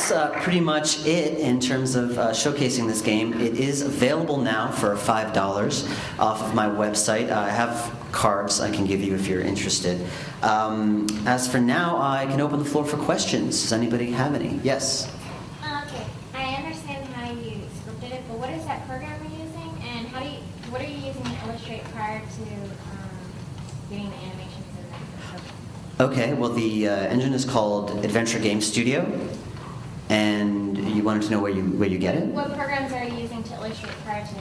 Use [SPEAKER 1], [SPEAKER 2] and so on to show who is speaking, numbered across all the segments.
[SPEAKER 1] that's pretty much it in terms of showcasing this game. It is available now for $5 off of my website. I have cards I can give you if you're interested. As for now, I can open the floor for questions. Does anybody have any? Yes?
[SPEAKER 2] Okay, I understand how you scripted it, but what is that program you're using, and what are you using to illustrate prior to getting the animations in there?
[SPEAKER 1] Okay, well the engine is called Adventure Game Studio, and you wanted to know where you get it?
[SPEAKER 2] What programs are you using to illustrate prior to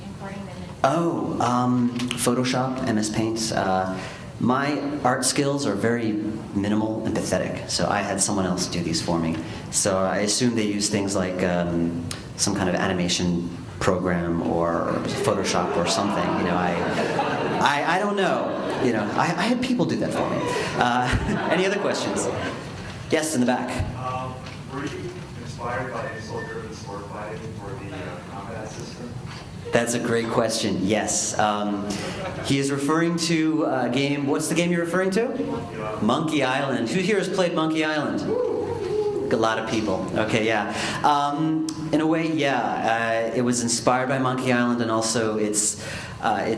[SPEAKER 2] importing them in?
[SPEAKER 1] Oh, Photoshop, MS Paint. My art skills are very minimal and pathetic, so I had someone else do these for me. So I assume they use things like some kind of animation program or Photoshop or something. You know, I don't know. You know, I had people do that for me. Any other questions? Yes, in the back.
[SPEAKER 3] Were you inspired by any soldier-driven sword fighting for the combat system?
[SPEAKER 1] That's a great question. Yes. He is referring to a game. What's the game you're referring to? Monkey Island. Who here has played Monkey Island? A lot of people. Okay, yeah. In a way, yeah. It was inspired by Monkey Island, and also it's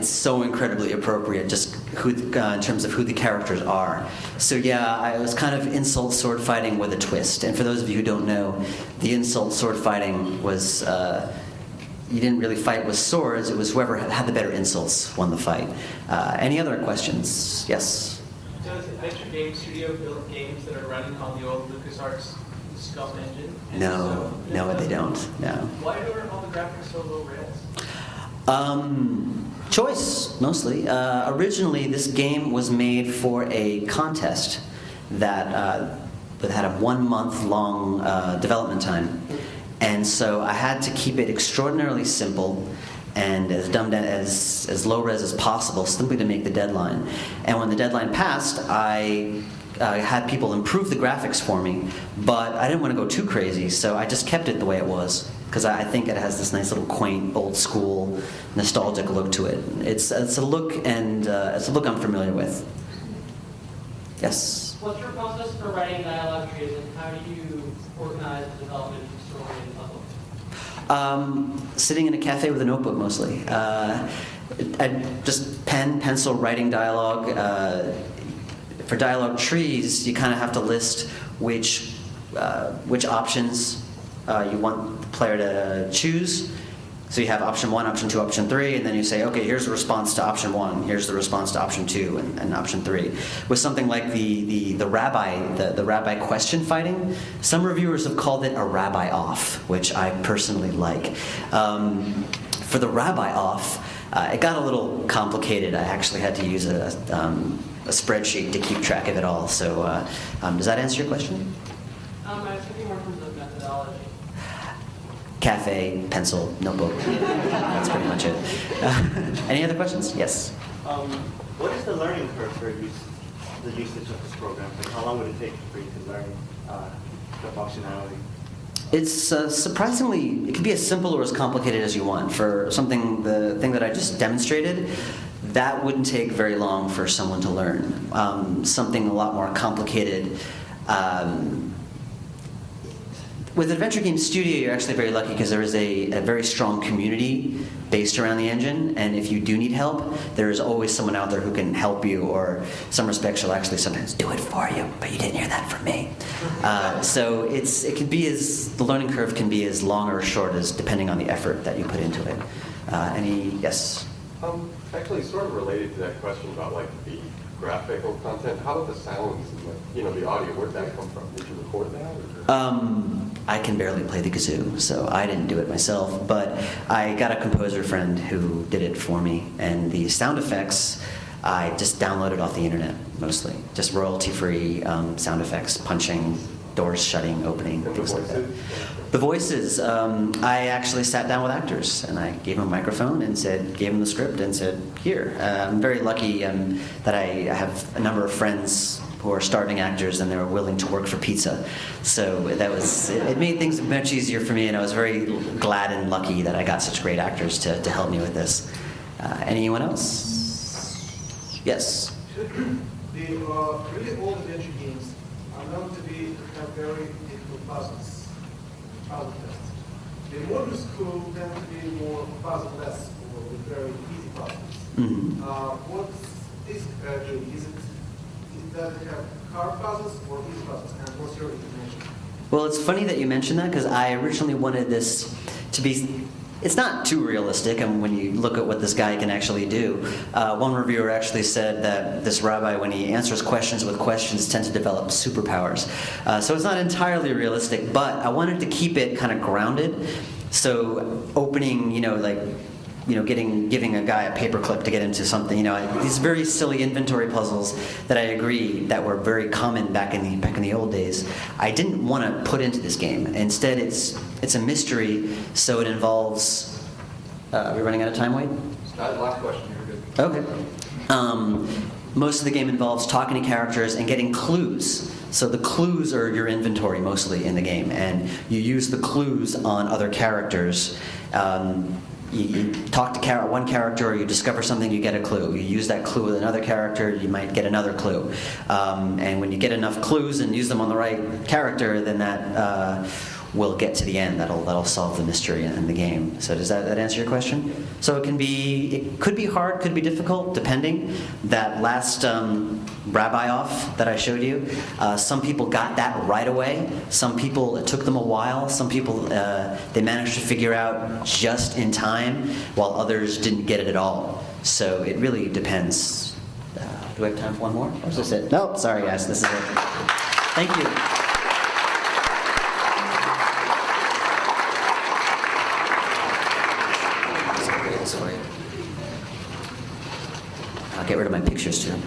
[SPEAKER 1] so incredibly appropriate, just in terms of who the characters are. So yeah, it was kind of insult sword fighting with a twist. And for those of you who don't know, the insult sword fighting was. You didn't really fight with swords. It was whoever had the better insults won the fight. Any other questions? Yes?
[SPEAKER 4] Does Adventure Game Studio build games that are running on the old LucasArts Scum engine?
[SPEAKER 1] No, they don't. No.
[SPEAKER 4] Why are all the graphics so low res?
[SPEAKER 1] Choice, mostly. Originally, this game was made for a contest that had a 1 month long development time. And so I had to keep it extraordinarily simple and as dumbed down, as low res as possible, simply to make the deadline. And when the deadline passed, I had people improve the graphics for me, but I didn't want to go too crazy, so I just kept it the way it was, because I think it has this nice little quaint, old school, nostalgic look to it. It's a look, and it's a look I'm familiar with. Yes?
[SPEAKER 5] What's your process for writing dialogue trees, and how do you organize the development of the story and puzzle?
[SPEAKER 1] Sitting in a cafe with a notebook, mostly. I just pen, pencil, writing dialogue. For dialogue trees, you kind of have to list which options you want the player to choose. So you have option 1, option 2, option 3, and then you say, okay, here's the response to option 1, here's the response to option 2, and option 3. With something like the rabbi question fighting, some reviewers have called it a rabbi off, which I personally like. For the rabbi off, it got a little complicated. I actually had to use a spreadsheet to keep track of it all. So does that answer your question?
[SPEAKER 5] I was thinking more in terms of methodology.
[SPEAKER 1] Cafe, pencil, notebook. That's pretty much it. Any other questions? Yes.
[SPEAKER 6] What is the learning curve for the usage of this program? Like, how long would it take for you to learn the functionality?
[SPEAKER 1] It's surprisingly, it can be as simple or as complicated as you want. For the thing that I just demonstrated, that wouldn't take very long for someone to learn. Something a lot more complicated. With Adventure Game Studio, you're actually very lucky because there is a very strong community based around the engine, and if you do need help, there is always someone out there who can help you, or some respects she'll actually sometimes do it for you, but you didn't hear that from me. So the learning curve can be as long or short as depending on the effort that you put into it. Yes?
[SPEAKER 3] Actually, sort of related to that question about like the graphical content, how about the sounds and the audio? Where did that come from? Did you record that? Or?
[SPEAKER 1] I can barely play the kazoo, so I didn't do it myself, but I got a composer friend who did it for me, and the sound effects I just downloaded off the internet, mostly. Just royalty-free sound effects, punching, doors shutting, opening, things like that. The voices, I actually sat down with actors, and I gave them a microphone and gave them the script and said, here. I'm very lucky that I have a number of friends who are starving actors, and they were willing to work for pizza. So it made things much easier for me, and I was very glad and lucky that I got such great actors to help me with this. Anyone else? Yes?
[SPEAKER 7] The really old adventure games are known to have very difficult puzzles. puzzle tests. The module school tend to be more puzzle-less or with very easy puzzles.
[SPEAKER 1] Mhm.
[SPEAKER 7] What's this doing? Does it have hard puzzles or easy puzzles? And what's your information?
[SPEAKER 1] Well, it's funny that you mentioned that because I originally wanted this to be. It's not too realistic, and when you look at what this guy can actually do, one reviewer actually said that this rabbi, when he answers questions with questions, tends to develop superpowers. So it's not entirely realistic, but I wanted to keep it kind of grounded. So opening, giving a guy a paperclip to get into something, these very silly inventory puzzles that I agree that were very common back in the old days. I didn't want to put into this game. Instead, it's a mystery, so it involves. Are we running out of time, Wade?
[SPEAKER 3] Last question, you're good.
[SPEAKER 1] Okay. Most of the game involves talking to characters and getting clues. So the clues are your inventory mostly in the game, and you use the clues on other characters. You talk to one character, or you discover something, you get a clue. You use that clue with another character, you might get another clue. And when you get enough clues and use them on the right character, then that will get to the end. That'll solve the mystery in the game. So does that answer your question? So it could be hard, could be difficult, depending. That last rabbi off that I showed you, some people got that right away. Some people, it took them a while. Some people, they managed to figure out just in time, while others didn't get it at all. So it really depends. Do we have time for one more? Or is this it? No, sorry guys, this is it. Thank you. I'll get rid of my pictures too.